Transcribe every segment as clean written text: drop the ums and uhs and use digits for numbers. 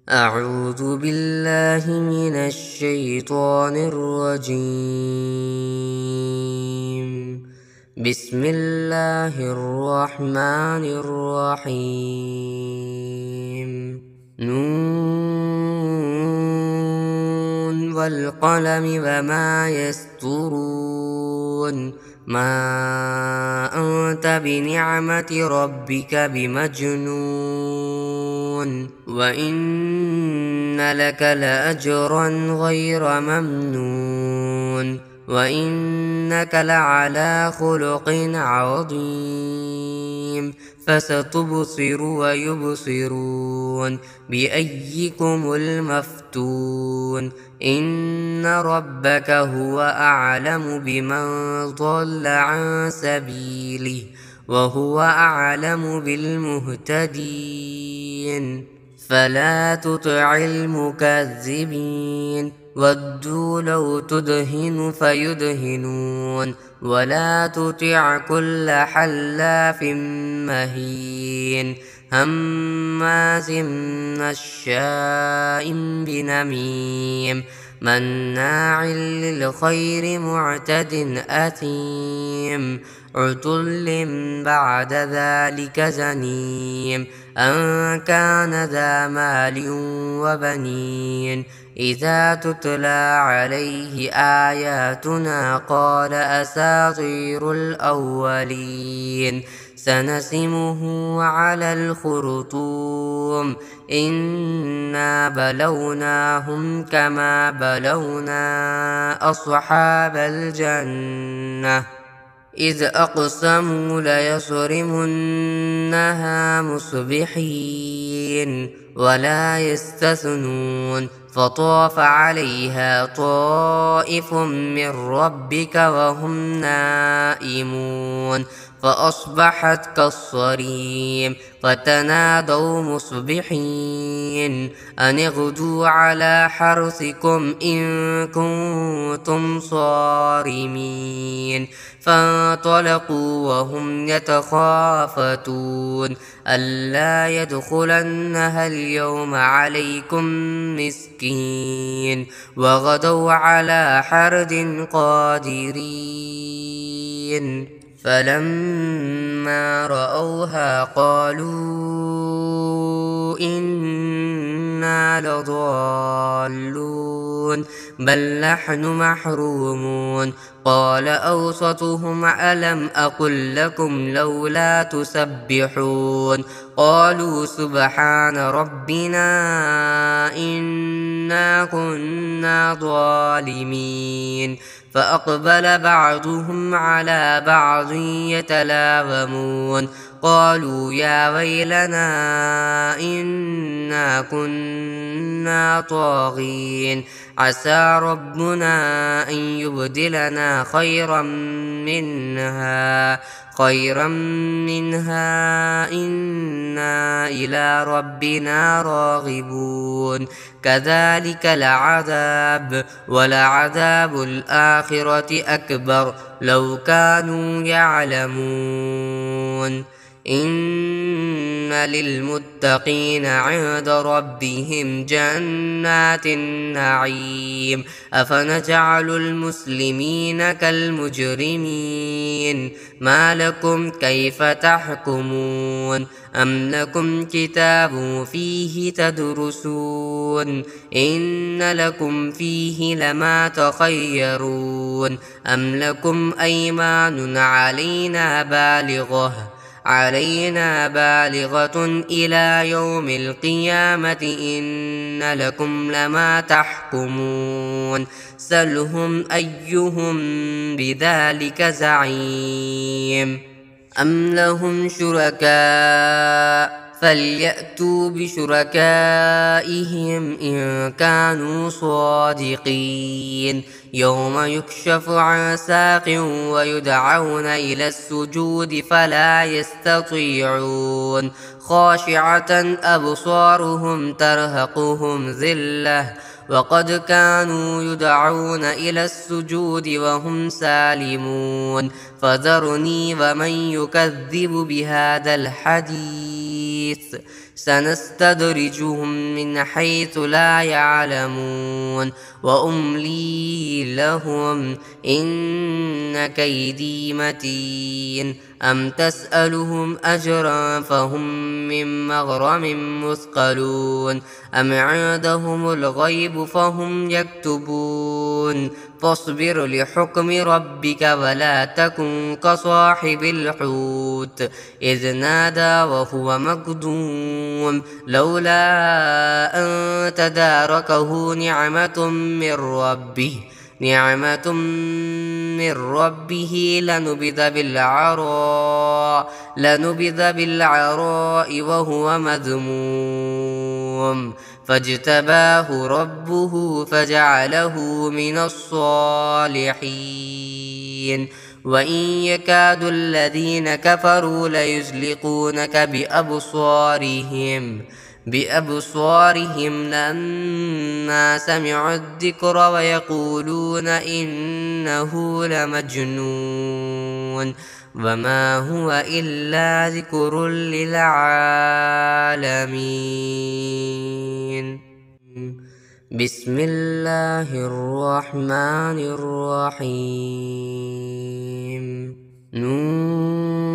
أعوذ بالله من الشيطان الرجيم. بسم الله الرحمن الرحيم. نون والقلم وما يسطرون. ما أنت بنعمة ربك بمجنون وإن لك لأجرا غير ممنون وإنك لعلى خلق عظيم. فستبصر ويبصرون بأيكم المفتون. إن ربك هو أعلم بمن ضل عن سبيله وهو أعلم بالمهتدين. فلا تطع المكذبين ودوا لو تدهن فيدهنون ولا تطع كل حلاف مهين هماز مشاء بنميم مناع للخير معتد أثيم عتل بعد ذلك زنيم أن كان ذا مال وبنين. إذا تتلى عليه آياتنا قال أساطير الأولين. سنسمه على الخرطوم. إنا بلوناهم كما بلونا أصحاب الجنة إذ أقسموا ليصرمنها مصبحين ولا يستثنون. فطاف عليها طائف من ربك وهم نائمون فأصبحت كالصريم. فتنادوا مصبحين أن اغدوا على حرثكم إن كنتم صارمين. فانطلقوا وهم يتخافتون ألا يدخلنها اليوم عليكم مسكين وغدوا على حرد قادرين. فلما رأوها قالوا إنا لضالون بل نحن محرومون. قال أوسطهم ألم أقل لكم لولا تسبحون. قالوا سبحان ربنا إنا كنا ظالمين. فأقبل بعضهم على بعض يتلاومون قالوا يا ويلنا إنا كنا طاغين. عسى ربنا أن يبدلنا خيرا منها إنا إلى ربنا راغبون. كذلك العذاب ولعذاب الآخرة أكبر لو كانوا يعلمون. إن للمتقين عند ربهم جنات النعيم. أفنجعل المسلمين كالمجرمين ما لكم كيف تحكمون. أم لكم كتاب فيه تدرسون إن لكم فيه لما تخيرون. أم لكم أيمان علينا بالغة إلى يوم القيامة إن لكم لما تحكمون. سلهم أيهم بذلك زعيم. أم لهم شركاء فليأتوا بشركائهم إن كانوا صادقين. يوم يكشف عن ساق ويدعون إلى السجود فلا يستطيعون. خاشعة أبصارهم ترهقهم ذلة وقد كانوا يدعون إلى السجود وهم سالمون. فذرني ومن يكذب بهذا الحديث سنستدرجهم من حيث لا يعلمون وأملي لهم إن كيدي متين أم تسألهم أجرا فهم من مغرم مثقلون أم عندهم الغيب فهم يكتبون فاصبر لحكم ربك ولا تكن كصاحب الحوت إذ نادى وهو مكظوم لولا أن تداركه نعمة من ربه لنبذ بالعراء وهو مذموم فاجتباه ربه فجعله من الصالحين وإن يكاد الذين كفروا ليزلقونك بأبصارهم لما سمعوا الذكر ويقولون إنه لمجنون وما هو إلا ذكر للعالمين بسم الله الرحمن الرحيم نون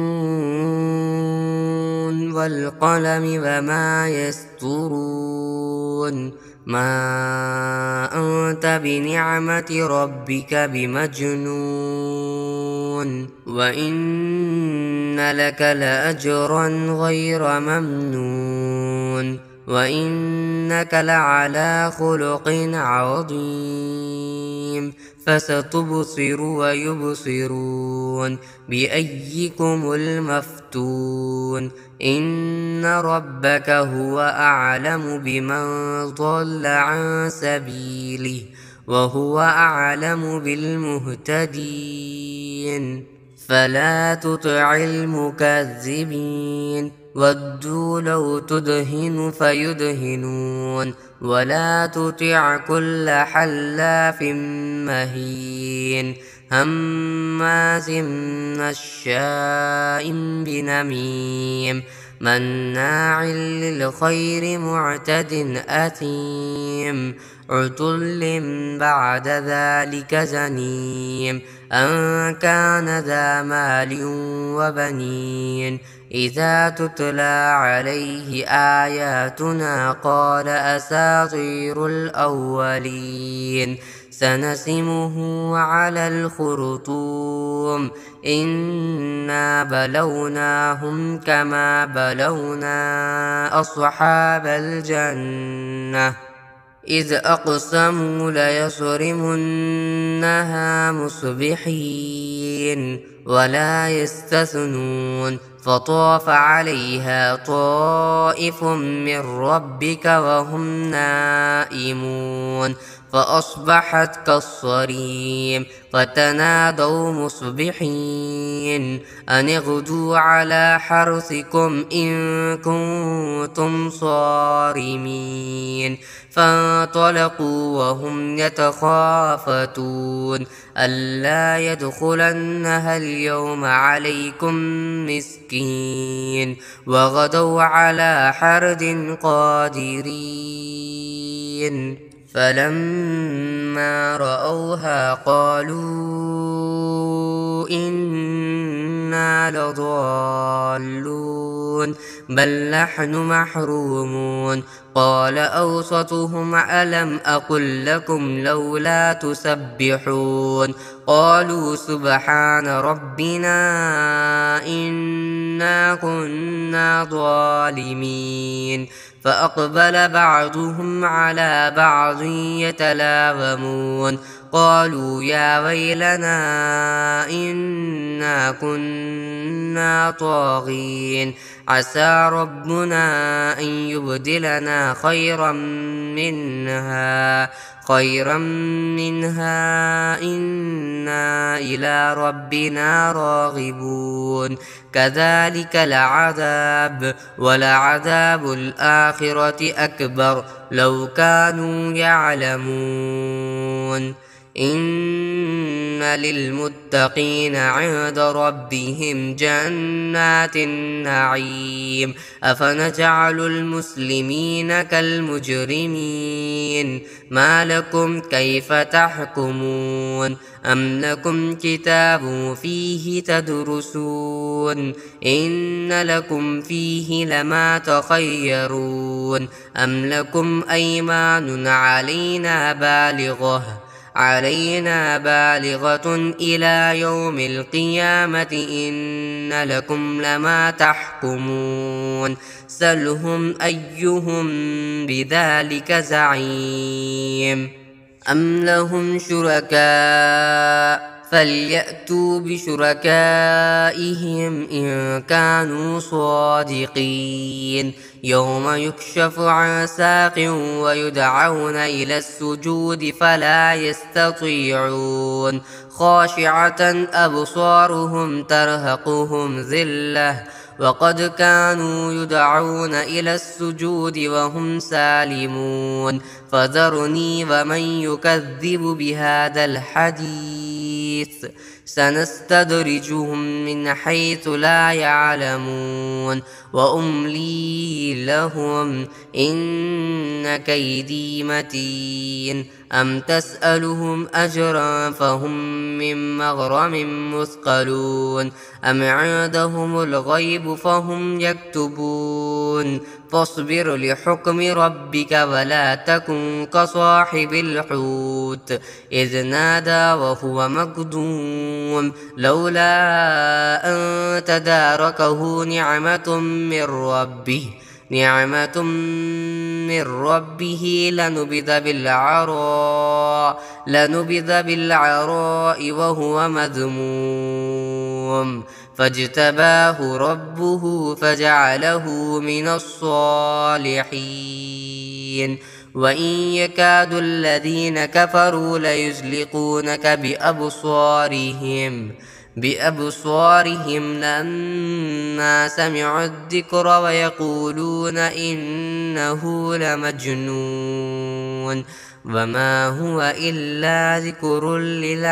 والقلم وما يسطرون ما أنت بنعمة ربك بمجنون وإن لك لأجرا غير ممنون وإنك لعلى خلق عظيم فستبصر ويبصرون بأيكم المفتون إن ربك هو أعلم بمن ضل عن سبيله وهو أعلم بالمهتدين فلا تطع المكذبين ودوا لو تدهن فيدهنون ولا تطع كل حلاف مهين هماز مشاء بنميم مناع للخير معتد أثيم عتل بعد ذلك زنيم أن كان ذا مال وبنين إذا تتلى عليه آياتنا قال أساطير الأولين سنسمه على الخرطوم إنا بلوناهم كما بلونا أصحاب الجنة إذ أقسموا ليصرمنها مصبحين ولا يستثنون فطاف عليها طائف من ربك وهم نائمون فأصبحت كالصريم فتنادوا مصبحين أن اغدوا على حرثكم إن كنتم صارمين فانطلقوا وهم يتخافتون ألا يدخلنها اليوم عليكم مسكين وغدوا على حرد قادرين فلما رأوها قالوا إنا لضالون بل نحن محرومون قال أوسطهم ألم أقل لكم لولا تسبحون قالوا سبحان ربنا إنا كنا ظالمين فأقبل بعضهم على بعض يتلاومون قالوا يا ويلنا إنا كنا طاغين عسى ربنا أن يبدلنا خيرا منها إنا إلى ربنا راغبون كذلك العذاب ولعذاب الآخرة أكبر لو كانوا يعلمون إن للمتقين عند ربهم جنات النعيم أفنجعل المسلمين كالمجرمين ما لكم كيف تحكمون أم لكم كتاب فيه تدرسون إن لكم فيه لما تخيرون أم لكم أيمان علينا بالغة إلى يوم القيامة إن لكم لما تحكمون سلهم أيهم بذلك زعيم أم لهم شركاء فليأتوا بشركائهم إن كانوا صادقين يوم يكشف عن ساق ويدعون إلى السجود فلا يستطيعون خاشعة أبصارهم ترهقهم ذلة وقد كانوا يدعون إلى السجود وهم سالمون فذرني ومن يكذب بهذا الحديث سنستدرجهم من حيث لا يعلمون وأملي لهم إن كيدي متين أم تسألهم أجرا فهم من مغرم مثقلون أم عندهم الغيب فهم يكتبون فاصبر لحكم ربك ولا تكن كصاحب الحوت إذ نادى وهو مكظوم لولا أن تداركه نعمة من ربه لنبذ بالعراء وهو مذموم فاجتباه ربه فجعله من الصالحين وإن يكاد الذين كفروا ليزلقونك بأبصارهم لما سمعوا الذكر ويقولون إنه لمجنون وما هو إلا ذكر للعالمين.